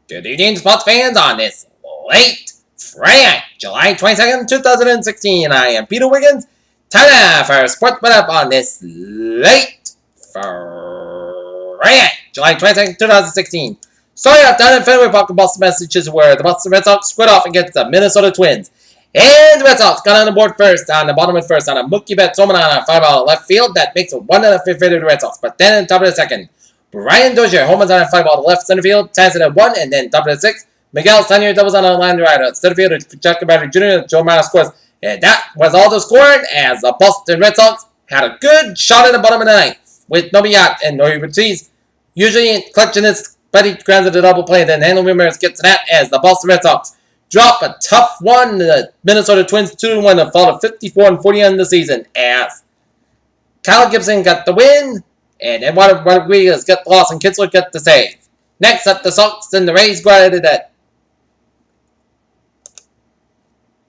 Good evening, sports fans, on this late Friday night, July 22nd, 2016. I am Peter Wiggins. Time now for a sports up on this late Friday night, July 22nd, 2016. Starting off down in Fenway Park in Boston, Massachusetts, where the Boston Red Sox squared off against the Minnesota Twins. And the Red Sox got on the board first, on the bottom of the first, on a Mookie Betts home run on a 5-ball left field. That makes it 1-5 favor to the Red Sox. But then in the top of the second, Brian Dozier home runs on a 5-ball to left center field, ties it at 1, and then top of the 6th, Miguel Senior doubles on a line to right center field to Jack Battery Jr. Joe Mara scores. And that was all the scoring as the Boston Red Sox had a good shot in the bottom of the ninth with Nobby Yacht and Nori Ortiz usually clutching his buddy grounds at the double play. Then Handel Ramirez gets that as the Boston Red Sox drop a tough one. The Minnesota Twins 2-1 to fall to 54-40 on the season as Kyle Gibson got the win. And Eduardo Rodriguez got the loss and Kitzler got the save. Next up, the Sox and the Rays go at it at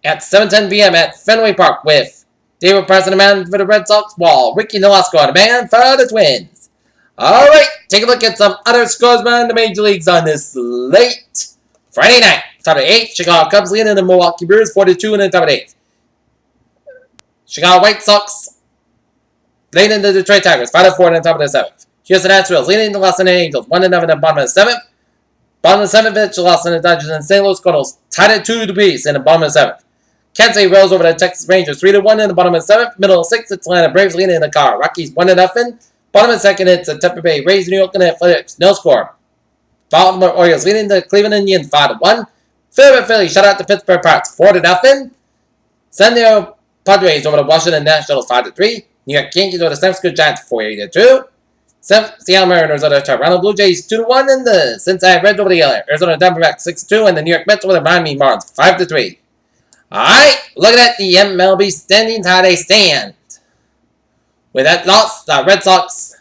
7:10 p.m. at Fenway Park with David Price on the mound for the Red Sox, while Ricky Nolasco on the mound for the Twins. Alright, take a look at some other scores around the major leagues on this late Friday night. Top of the 8th, Chicago Cubs leading the Milwaukee Brewers 4-2 in the top of the 8th. Chicago White Sox leading the Detroit Tigers 5-4 in the top of the 7th. Houston Astros leading the Los Angeles Angels 1-0 in the bottom of the 7th. Bottom of the 7th, the Los Angeles Dodgers and St. Louis Cardinals tied at 2 apiece in the bottom of the 7th. Kansas City rolls over the Texas Rangers 3-1 in the bottom of the 7th. Middle of the 6th, Atlanta Braves leading in the car. Rockies 1-0. Bottom of the 2nd, it's the Tampa Bay Rays, New York Athletics, no score. Baltimore Orioles leading the Cleveland Indians 5-1. Philadelphia Phillies shut out the Pittsburgh Pirates 4-0. San Diego Padres over the Washington Nationals 5-3. New York Yankees over the San Francisco Giants 4-2. Seattle Mariners over the Toronto Blue Jays 2-1, and the Cincinnati Reds over the Arizona Diamondbacks 6-2, and the New York Mets over the Miami Marlins 5-3. Alright, looking at the MLB standings, how they stand. With that loss, the Red Sox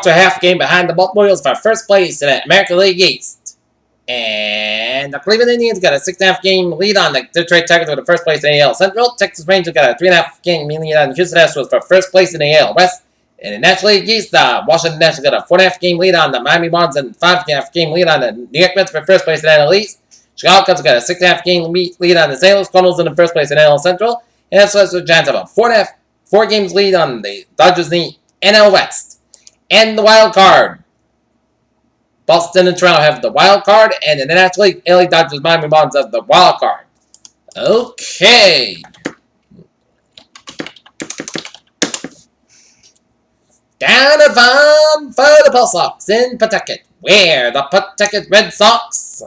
are half game behind the Baltimore Orioles for first place in the American League East. And the Cleveland Indians got a 6.5 game lead on the Detroit Tigers for the first place in the AL Central. Texas Rangers got a 3.5 game lead on the Houston Astros for first place in the AL West. In the National League East, the Washington Nationals got a 4.5 game lead on the Miami Marlins and 5.5 game lead on the New York Mets for first place in the NL East. Chicago Cubs got a 6.5 game lead on the St. Louis Cardinals in the first place in the NL Central. And the Giants have a 4 games lead on the Dodgers in the NL West. And the wild card. Boston and Toronto have the wild card, and in the National League, LA Dodgers, Miami Marlins have the wild card. Okay. Down at farm for the Pulse Sox in Pawtucket, where the Pawtucket Red Sox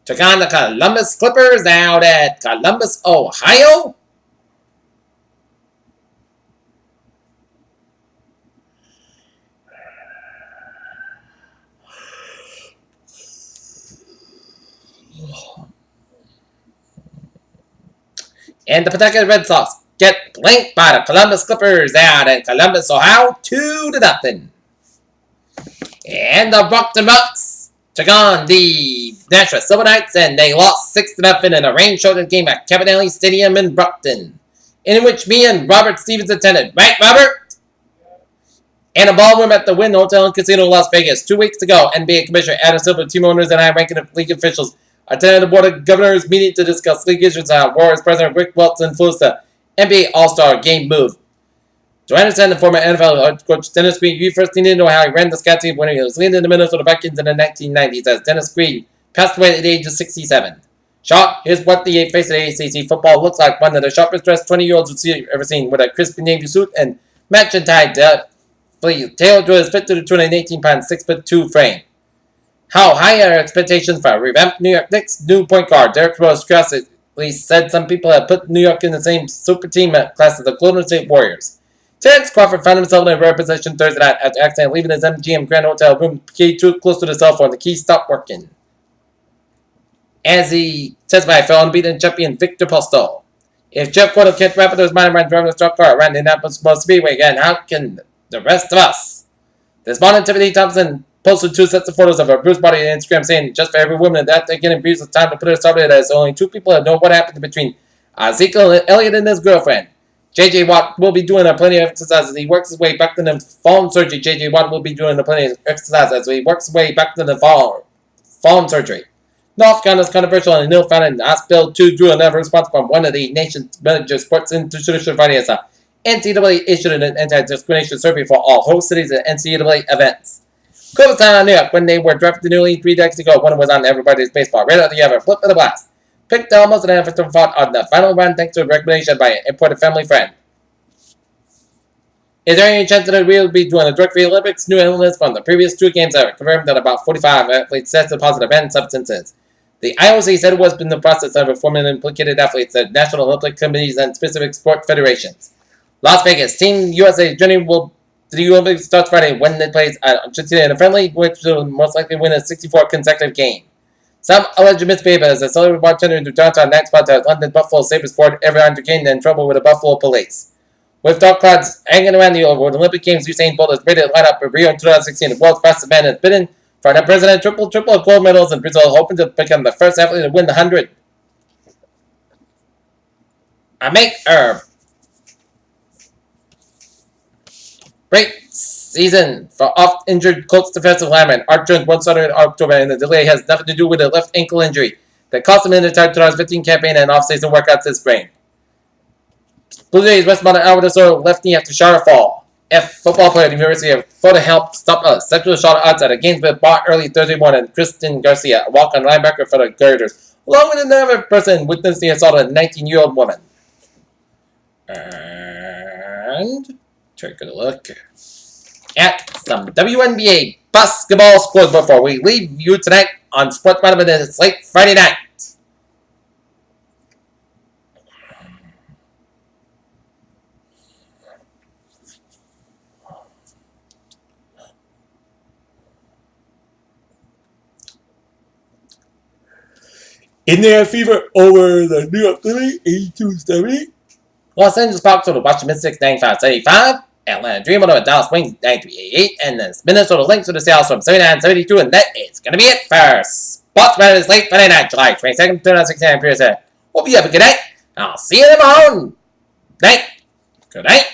took on the Columbus Clippers out at Columbus, Ohio. And the Pawtucket Red Sox get blanked by the Columbus Clippers out at Columbus, Ohio, 2-0. And the Brockton Bucks took on the Nashville Silver Knights, and they lost 6-0 in a rain-shortened game at Cabanelli Stadium in Brockton, in which me and Robert Stevens attended. Right, Robert? And a ballroom at the Wynn Hotel and Casino in Las Vegas 2 weeks ago. NBA Commissioner Adam Silver, team owners, and I, ranking league officials, attended the Board of Governors meeting to discuss league issues. Warriors President Rick Welts influenced the NBA All-Star Game move. To understand the former NFL coach Dennis Green, you first need to know how he ran the scout team when he was leading the Minnesota Vikings in the 1990s, as Dennis Green passed away at the age of 67. Shot, here's what the face of the ACC football looks like. One of the sharpest dressed 20-year-olds you've ever seen, with a crispy navy suit and matching tie tailored to his fit to the 218-pound 6'2" frame. How high are expectations for a revamped New York Knicks new point guard? Derrick Rose stressfully said some people have put New York in the same super team class as the Golden State Warriors. Terrence Crawford found himself in a rare position Thursday night after accidentally leaving his MGM Grand Hotel room key too close to the cell phone. The key stopped working. As he testified, fell unbeaten champion Victor Postol. If Jeff Gordon can't wrap up his mind around driving a truck car around the Indianapolis Motor Speedway again, how can the rest of us? Despondent Tiffany Thompson posted 2 sets of photos of her bruised body on Instagram saying, just for every woman that they getting abused, it's time to put her started as only 2 people have known what happened between Ezekiel Elliott and his girlfriend. J.J. Watt will be doing plenty of exercise as he works his way back to the fallen surgery. J.J. Watt will be doing plenty of exercise as he works his way back to the fallen surgery. North Carolina's controversial and ill-founded House Bill 2 drew another response from one of the nation's major sports institutions Friday as NCAA issued an anti-discrimination survey for all host cities and NCAA events. Cleveland on New York when they were drafted newly 3 decades ago. One was on everybody's baseball. Right out the other, flip of the blast. Picked almost an effort fought on the final round thanks to a recommendation by an important family friend. Is there any chance that it will be doing the drug-free Olympics? New analysts from the previous 2 games have confirmed that about 45 athletes tested positive and substances. The IOC said it was in the process of reforming implicated athletes at National Olympic Committees and specific sport federations. Las Vegas, Team USA journey will to the Olympics starts Friday when it plays Argentina in a friendly, which will most likely win a 64 consecutive game. Some alleged misbehavior as a celebrity bartender in the downtown night spot at London Buffalo Sabres forward everyone to gain in trouble with the Buffalo police. With dark clouds hanging around the Olympic Games, Usain Bolt has rated lineup of Rio in 2016. The world's fastest man has bidden for an unprecedented triple of gold medals in Brazil, hoping to become the first athlete to win the 100. I make great season for oft-injured Colts defensive lineman Art Jones once started in October, and the delay has nothing to do with a left ankle injury that cost him in the 2015 campaign and off-season workouts this spring. Blue Jays Westmont Alvarado left knee after shower fall. Football player at the University of Florida helped stop a sexual assault outside of Gainesville bar early Thursday morning. Kristen Garcia, a walk-on linebacker for the Gators, along with another person, witnessed the assault of a 19-year-old woman. And take a look at some WNBA basketball scores before we leave you tonight on Sports Management. It's late Friday night. Indiana Fever over the New York Liberty, 82-70. Los Angeles Sparks over the Washington Mystics, 95-75. Atlanta Dream over the Dallas Wings, 93-88. And the Minnesota Lynx over the Seattle Storm, 79-72. And that is going to be it for Sports Matters late Friday night, July 22nd, 2016. Hope you have a good night. I'll see you tomorrow night. Good night.